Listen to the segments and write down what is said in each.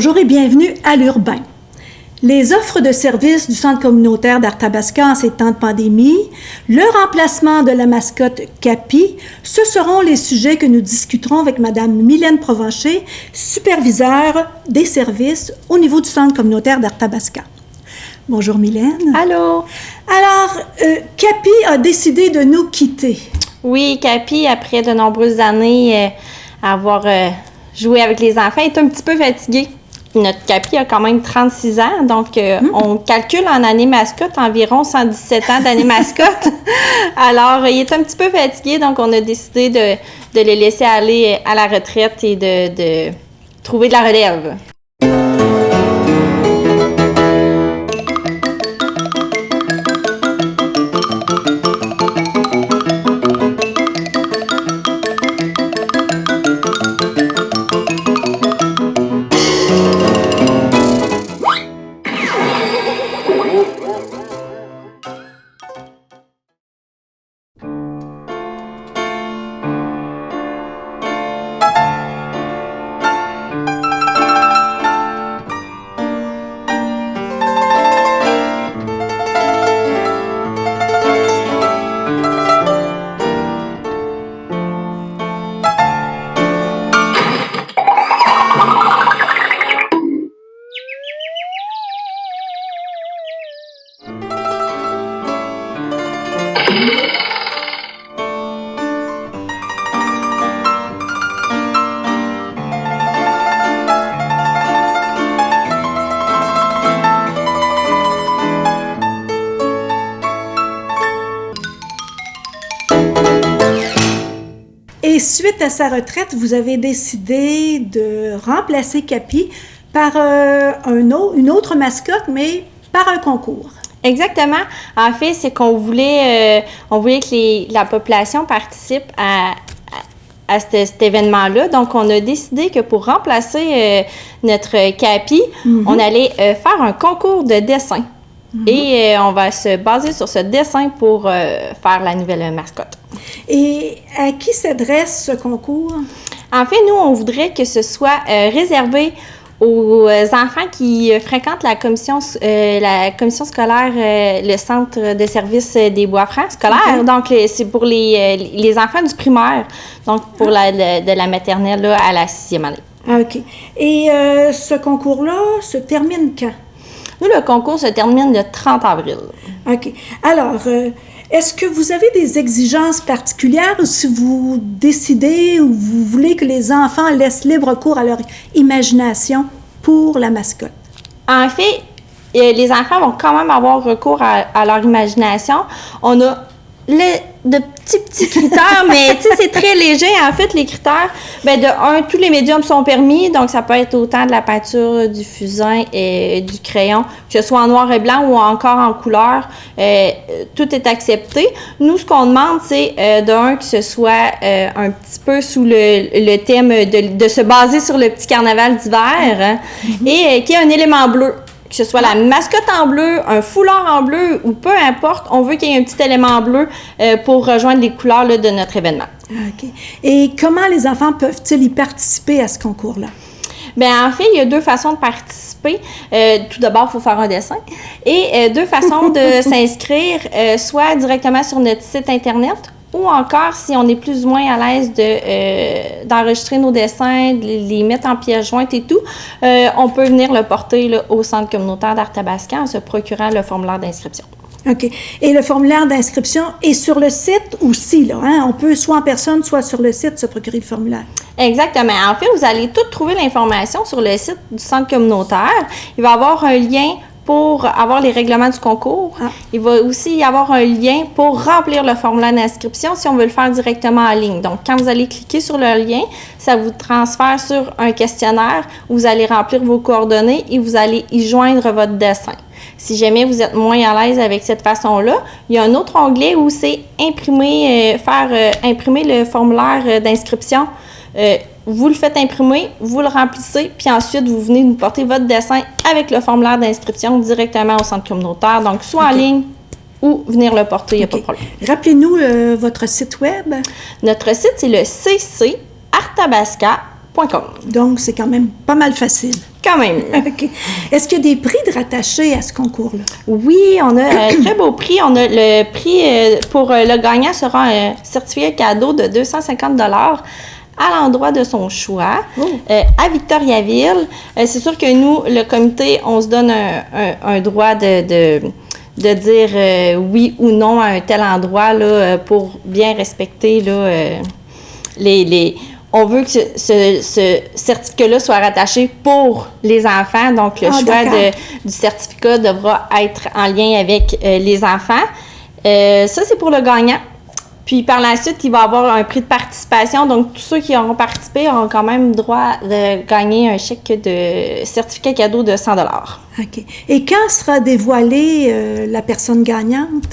Bonjour et bienvenue à l'Urbain. Les offres de services du Centre communautaire d'Arthabasca en ces temps de pandémie, le remplacement de la mascotte Capi, ce seront les sujets que nous discuterons avec Mme Mylène Provencher, superviseure des services au niveau du Centre communautaire d'Arthabasca. Bonjour Mylène. Allô. Alors, Capi a décidé de nous quitter. Oui, Capi, après de nombreuses années à avoir joué avec les enfants, est un petit peu fatigué. Notre Capi a quand même 36 ans, donc on calcule en année mascotte environ 117 ans d'année mascotte. Alors, il est un petit peu fatigué, donc on a décidé de le laisser aller à la retraite et de trouver de la relève. Et suite à sa retraite, vous avez décidé de remplacer Capi par une autre mascotte, mais par un concours. Exactement. En fait, c'est qu'on voulait, que la population participe à cet événement-là. Donc, on a décidé que pour remplacer notre Capi, on allait faire un concours de dessin. Et on va se baser sur ce dessin pour faire la nouvelle mascotte. Et à qui s'adresse ce concours? En fait, nous, on voudrait que ce soit réservé aux enfants qui fréquentent la commission scolaire, le centre de services des Bois-Francs scolaires. Okay. Donc, c'est pour les enfants du primaire, donc pour de la maternelle là, à la 6e année. OK. Et ce concours-là se termine quand? Nous, le concours se termine le 30 avril. OK. Alors, est-ce que vous avez des exigences particulières ou si vous décidez ou vous voulez que les enfants laissent libre cours à leur imagination pour la mascotte? En fait, les enfants vont quand même avoir recours à leur imagination. On a de petits critères, mais tu sais, c'est très léger. En fait, les critères, tous les médiums sont permis. Donc, ça peut être autant de la peinture, du fusain et du crayon, que ce soit en noir et blanc ou encore en couleur. Tout est accepté. Nous, ce qu'on demande, c'est que ce soit un petit peu sous le thème de se baser sur le petit carnaval d'hiver et qu'il y ait un élément bleu. Que ce soit la mascotte en bleu, un foulard en bleu ou peu importe, on veut qu'il y ait un petit élément bleu pour rejoindre les couleurs là, de notre événement. OK. Et comment les enfants peuvent-ils y participer à ce concours-là? Bien, en fait, il y a deux façons de participer. Tout d'abord, il faut faire un dessin. Et deux façons de s'inscrire, soit directement sur notre site Internet, ou encore, si on est plus ou moins à l'aise d'enregistrer nos dessins, de les mettre en pièces jointes et tout, on peut venir le porter là, au Centre communautaire d'Arthabasca en se procurant le formulaire d'inscription. OK. Et le formulaire d'inscription est sur le site aussi, là, hein? On peut soit en personne, soit sur le site se procurer le formulaire. Exactement. En fait, vous allez tout trouver l'information sur le site du Centre communautaire. Il va y avoir un lien pour avoir les règlements du concours. Il va aussi y avoir un lien pour remplir le formulaire d'inscription si on veut le faire directement en ligne. Donc, quand vous allez cliquer sur le lien, ça vous transfère sur un questionnaire où vous allez remplir vos coordonnées et vous allez y joindre votre dessin. Si jamais vous êtes moins à l'aise avec cette façon-là, il y a un autre onglet où c'est imprimer le formulaire d'inscription. Vous le faites imprimer, vous le remplissez, puis ensuite, vous venez nous porter votre dessin avec le formulaire d'inscription directement au centre communautaire. Donc, soit en ligne ou venir le porter, il n'y a pas de problème. Rappelez-nous votre site web. Notre site, c'est le ccarthabasca.ca. Donc, c'est quand même pas mal facile. Quand même. OK. Est-ce qu'il y a des prix de rattachés à ce concours-là? Oui, on a un très beau prix. On a le prix pour le gagnant sera un certificat cadeau de 250 $ à l'endroit de son choix, à Victoriaville. C'est sûr que nous, le comité, on se donne un droit de dire oui ou non à un tel endroit là, pour bien respecter là, on veut que ce certificat-là soit rattaché pour les enfants. Donc, le choix du certificat devra être en lien avec les enfants. Ça, c'est pour le gagnant. Puis, par la suite, il va y avoir un prix de participation. Donc, tous ceux qui auront participé auront quand même droit de gagner un chèque de certificat cadeau de 100 $. OK. Et quand sera dévoilée la personne gagnante?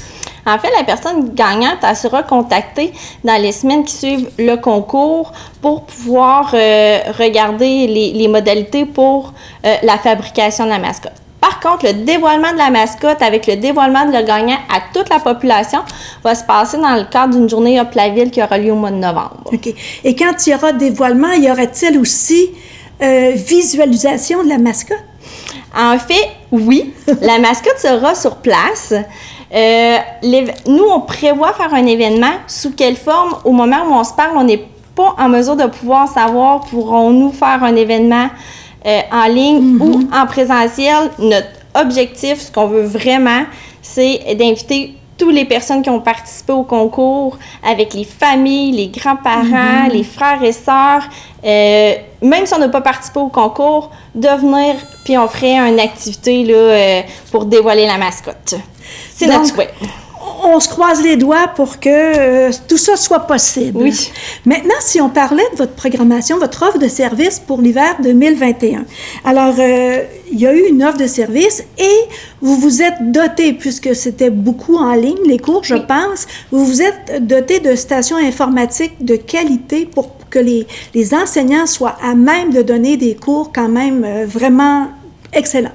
En fait, la personne gagnante, elle sera contactée dans les semaines qui suivent le concours pour pouvoir regarder les modalités pour la fabrication de la mascotte. Par contre, le dévoilement de la mascotte avec le dévoilement de le gagnant à toute la population va se passer dans le cadre d'une journée Hop la Ville qui aura lieu au mois de novembre. OK. Et quand il y aura dévoilement, y aura-t-il aussi visualisation de la mascotte? En fait, oui. La mascotte sera sur place. Nous, on prévoit faire un événement. Sous quelle forme? Au moment où on se parle, on n'est pas en mesure de pouvoir savoir pourrons-nous faire un événement en ligne ou en présentiel. Notre objectif, ce qu'on veut vraiment, c'est d'inviter toutes les personnes qui ont participé au concours, avec les familles, les grands-parents, les frères et sœurs, même si on n'a pas participé au concours, de venir, puis on ferait une activité là, pour dévoiler la mascotte. C'est notre souhait. On se croise les doigts pour que tout ça soit possible. Oui. Maintenant, si on parlait de votre programmation, votre offre de service pour l'hiver 2021. Alors, il y a eu une offre de service et vous vous êtes doté, puisque c'était beaucoup en ligne, les cours, je pense, vous vous êtes doté de stations informatiques de qualité pour que les enseignants soient à même de donner des cours quand même vraiment excellents.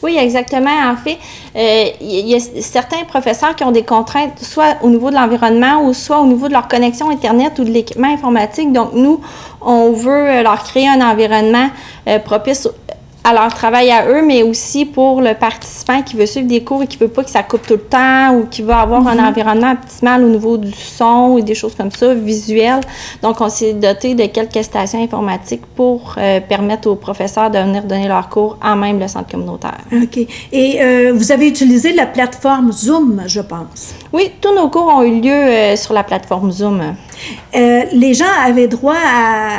Oui, exactement. En fait, il y a certains professeurs qui ont des contraintes, soit au niveau de l'environnement ou soit au niveau de leur connexion Internet ou de l'équipement informatique. Donc, nous, on veut leur créer un environnement propice à leur travail à eux, mais aussi pour le participant qui veut suivre des cours et qui ne veut pas que ça coupe tout le temps ou qui veut avoir un environnement optimal au niveau du son ou des choses comme ça, visuel. Donc, on s'est doté de quelques stations informatiques pour permettre aux professeurs de venir donner leurs cours en même le centre communautaire. OK. Et vous avez utilisé la plateforme Zoom, je pense. Oui, tous nos cours ont eu lieu sur la plateforme Zoom. Les gens avaient droit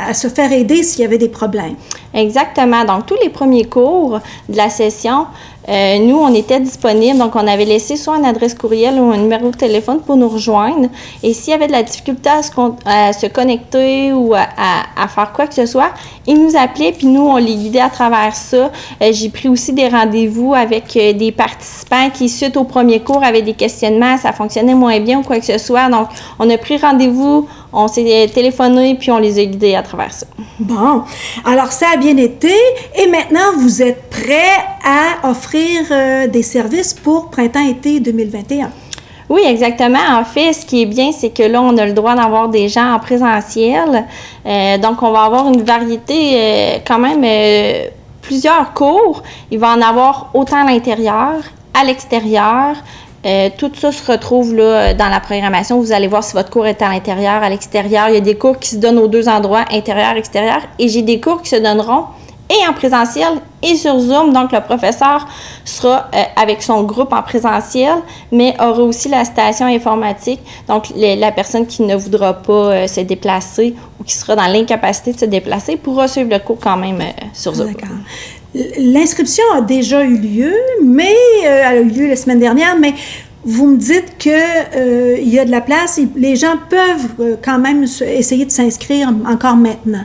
à se faire aider s'il y avait des problèmes. Exactement. Donc, tous les premiers cours de la session, nous, on était disponibles. Donc, on avait laissé soit une adresse courriel ou un numéro de téléphone pour nous rejoindre. Et s'il y avait de la difficulté à se connecter ou à faire quoi que ce soit, ils nous appelaient, puis nous, on les guidait à travers ça. J'ai pris aussi des rendez-vous avec des participants qui, suite au premier cours, avaient des questionnements, ça fonctionnait moins bien ou quoi que ce soit. Donc, on a pris rendez-vous, on s'est téléphoné, puis on les a guidés à travers ça. Bon. Alors, ça a bien été. Et maintenant, vous êtes prêts à offrir des services pour printemps-été 2021. Oui, exactement. En fait, ce qui est bien, c'est que là, on a le droit d'avoir des gens en présentiel. Donc, on va avoir une variété quand même, plusieurs cours. Il va en avoir autant à l'intérieur, à l'extérieur. Tout ça se retrouve là, dans la programmation. Vous allez voir si votre cours est à l'intérieur, à l'extérieur. Il y a des cours qui se donnent aux deux endroits, intérieur, extérieur. Et j'ai des cours qui se donneront et en présentiel et sur Zoom. Donc, le professeur sera avec son groupe en présentiel, mais aura aussi la station informatique. Donc, la personne qui ne voudra pas se déplacer ou qui sera dans l'incapacité de se déplacer pourra suivre le cours quand même sur Zoom. D'accord. L'inscription a déjà eu lieu, mais elle a eu lieu la semaine dernière, mais vous me dites que il y a de la place et les gens peuvent quand même essayer de s'inscrire encore maintenant.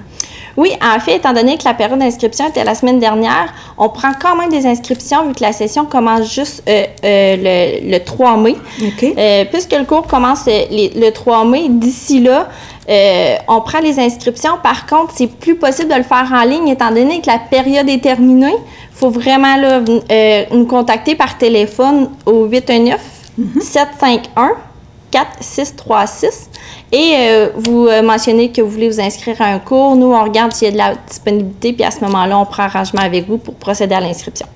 Oui, en fait, étant donné que la période d'inscription était la semaine dernière, on prend quand même des inscriptions vu que la session commence juste le 3 mai. OK. Puisque le cours commence le 3 mai, d'ici là, on prend les inscriptions. Par contre, c'est plus possible de le faire en ligne étant donné que la période est terminée. Il faut vraiment là, nous contacter par téléphone au 819-751 4636. Et vous mentionnez que vous voulez vous inscrire à un cours. Nous, on regarde s'il y a de la disponibilité, puis à ce moment-là, on prend arrangement avec vous pour procéder à l'inscription.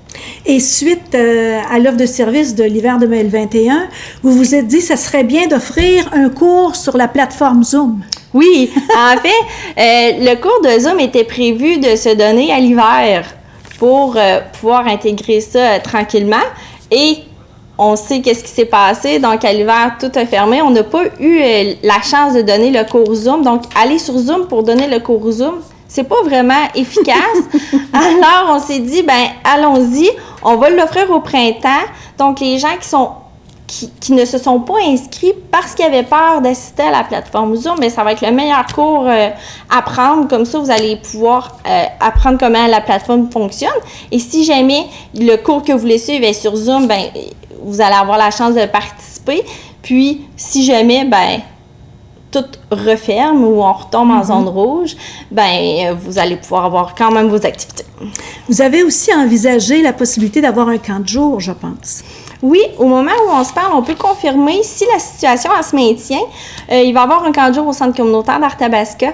Et suite à l'offre de service de l'hiver 2021, vous vous êtes dit que ce serait bien d'offrir un cours sur la plateforme Zoom. Oui, en fait, le cours de Zoom était prévu de se donner à l'hiver pour pouvoir intégrer ça tranquillement. Et on sait qu'est-ce qui s'est passé. Donc, à l'hiver, tout a fermé. On n'a pas eu la chance de donner le cours Zoom. Donc, aller sur Zoom pour donner le cours Zoom, c'est pas vraiment efficace. Alors, on s'est dit, ben allons-y, on va l'offrir au printemps. Donc, les gens qui ne se sont pas inscrits parce qu'ils avaient peur d'assister à la plateforme Zoom, mais ça va être le meilleur cours à prendre. Comme ça, vous allez pouvoir apprendre comment la plateforme fonctionne. Et si jamais le cours que vous voulez suivre est sur Zoom, ben vous allez avoir la chance de participer. Puis, si jamais, ben tout referme ou on retombe en zone rouge, ben vous allez pouvoir avoir quand même vos activités. Vous avez aussi envisagé la possibilité d'avoir un camp de jour, je pense. Oui, au moment où on se parle, on peut confirmer si la situation elle se maintient. Il va y avoir un camp de jour au centre communautaire d'Arthabasca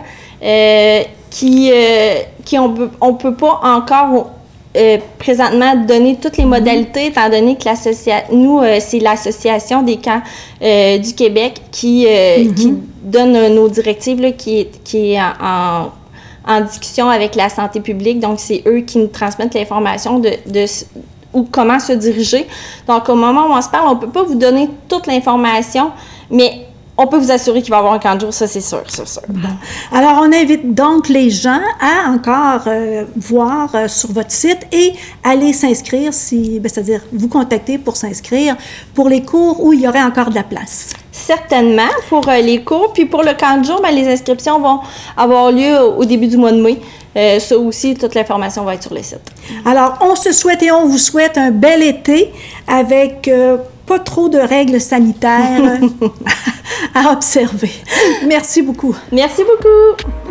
qui on peut pas encore présentement donner toutes les modalités, étant donné que nous, c'est l'Association des camps du Québec qui donne nos directives, là, qui est en discussion avec la santé publique. Donc, c'est eux qui nous transmettent l'information ou comment se diriger. Donc, au moment où on se parle, on ne peut pas vous donner toute l'information, mais on peut vous assurer qu'il va y avoir un camp de jour, ça c'est sûr, c'est sûr. Bon. Alors, on invite donc les gens à encore voir sur votre site et aller s'inscrire, c'est-à-dire vous contacter pour s'inscrire pour les cours où il y aurait encore de la place. Certainement, pour les cours. Puis pour le camp de jour, ben, les inscriptions vont avoir lieu au début du mois de mai. Ça aussi, toute l'information va être sur le site. Alors, on se souhaite et on vous souhaite un bel été avec pas trop de règles sanitaires à observer. Merci beaucoup. Merci beaucoup.